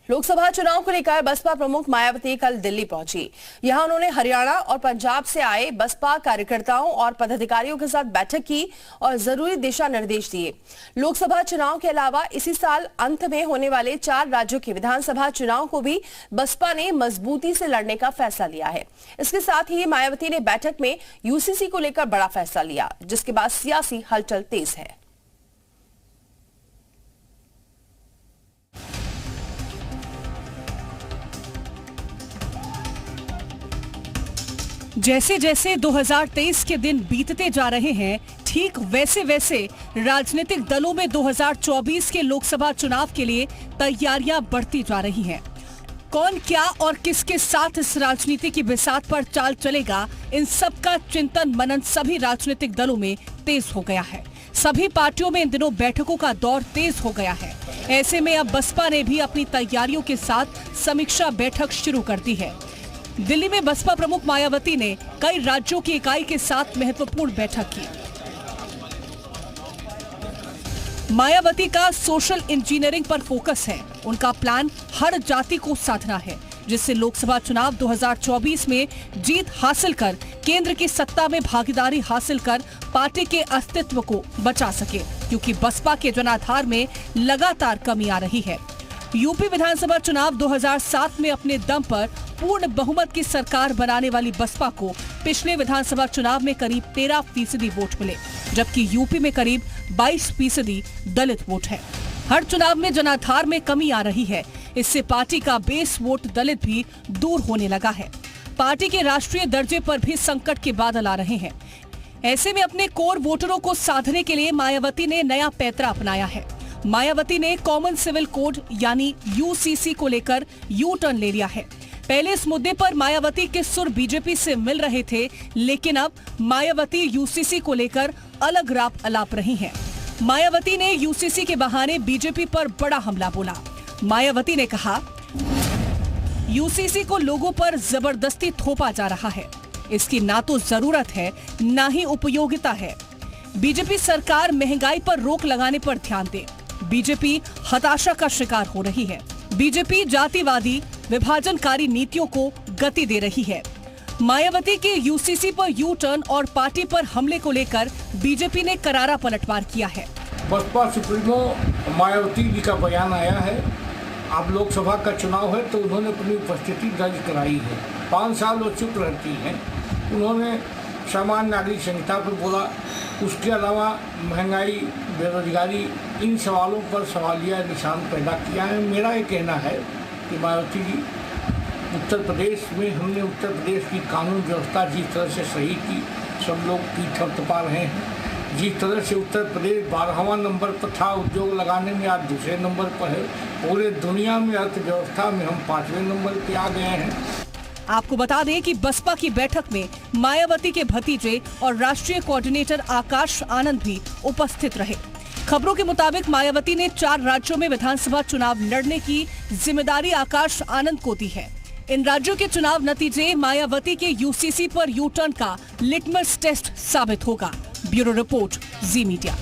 लोकसभा चुनाव को लेकर बसपा प्रमुख मायावती कल दिल्ली पहुंची। यहां उन्होंने हरियाणा और पंजाब से आए बसपा कार्यकर्ताओं और पदाधिकारियों के साथ बैठक की और जरूरी दिशा निर्देश दिए। लोकसभा चुनाव के अलावा इसी साल अंत में होने वाले 4 राज्यों के विधानसभा चुनाव को भी बसपा ने मजबूती से लड़ने का फैसला लिया है। इसके साथ ही मायावती ने बैठक में यूसीसी को लेकर बड़ा फैसला लिया, जिसके बाद सियासी हलचल तेज है। जैसे जैसे 2023 के दिन बीतते जा रहे हैं, ठीक वैसे वैसे राजनीतिक दलों में 2024 के लोकसभा चुनाव के लिए तैयारियां बढ़ती जा रही हैं। कौन क्या और किसके साथ इस राजनीति की बिसात पर चाल चलेगा, इन सब का चिंतन मनन सभी राजनीतिक दलों में तेज हो गया है। सभी पार्टियों में इन दिनों बैठकों का दौर तेज हो गया है। ऐसे में अब बसपा ने भी अपनी तैयारियों के साथ समीक्षा बैठक शुरू कर दी है। दिल्ली में बसपा प्रमुख मायावती ने कई राज्यों की इकाई के साथ महत्वपूर्ण बैठक की। मायावती का सोशल इंजीनियरिंग पर फोकस है। उनका प्लान हर जाति को साधना है, जिससे लोकसभा चुनाव 2024 में जीत हासिल कर केंद्र की सत्ता में भागीदारी हासिल कर पार्टी के अस्तित्व को बचा सके, क्योंकि बसपा के जनाधार में लगातार कमी आ रही है। यूपी विधानसभा चुनाव 2007 में अपने दम पर पूर्ण बहुमत की सरकार बनाने वाली बसपा को पिछले विधानसभा चुनाव में करीब 13% वोट मिले, जबकि यूपी में करीब 22% दलित वोट है। हर चुनाव में जनाधार में कमी आ रही है। इससे पार्टी का बेस वोट दलित भी दूर होने लगा है। पार्टी के राष्ट्रीय दर्जे पर भी संकट के बादल आ रहे हैं। ऐसे में अपने कोर वोटरों को साधने के लिए मायावती ने नया पैंतरा अपनाया है। मायावती ने कॉमन सिविल कोड यानी यूसीसी को लेकर यू टर्न ले लिया है। पहले इस मुद्दे पर मायावती के सुर बीजेपी से मिल रहे थे, लेकिन अब मायावती यूसीसी को लेकर अलग राप अलाप रही हैं। मायावती ने यूसीसी के बहाने बीजेपी पर बड़ा हमला बोला। मायावती ने कहा, यूसीसी को लोगों पर जबरदस्ती थोपा जा रहा है। इसकी ना तो जरूरत है, ना ही उपयोगिता है। बीजेपी सरकार महंगाई पर रोक लगाने पर ध्यान दे। बीजेपी हताशा का शिकार हो रही है। बीजेपी जातिवादी विभाजनकारी नीतियों को गति दे रही है। मायावती के यूसीसी पर यू टर्न और पार्टी पर हमले को लेकर बीजेपी ने करारा पलटवार किया है। बसपा सुप्रीमो मायावती जी का बयान आया है। अब लोकसभा का चुनाव है तो उन्होंने अपनी उपस्थिति दर्ज कराई है। 5 साल वो चुप रहती हैं। उन्होंने सामान्य नागरिक संहिता पर बोला, उसके अलावा महंगाई, बेरोजगारी, इन सवालों पर सवालिया निशान पैदा किया है। मेरा ये कहना है कि मायावती जी, उत्तर प्रदेश में हमने उत्तर प्रदेश की कानून व्यवस्था जिस तरह से सही की, सब लोग की थपथपा रहे हैं। जिस तरह से उत्तर प्रदेश 12वां नंबर पर था उद्योग लगाने में, आज दूसरे नंबर पर है। पूरे दुनिया में अर्थव्यवस्था में हम 5वें नंबर पे आ गए हैं। आपको बता दें कि बसपा की बैठक में मायावती के भतीजे और राष्ट्रीय कोऑर्डिनेटर आकाश आनंद भी उपस्थित रहे। खबरों के मुताबिक मायावती ने 4 राज्यों में विधानसभा चुनाव लड़ने की जिम्मेदारी आकाश आनंद को दी है। इन राज्यों के चुनाव नतीजे मायावती के यूसीसी पर यू टर्न का लिटमस टेस्ट साबित होगा। ब्यूरो रिपोर्ट, जी मीडिया।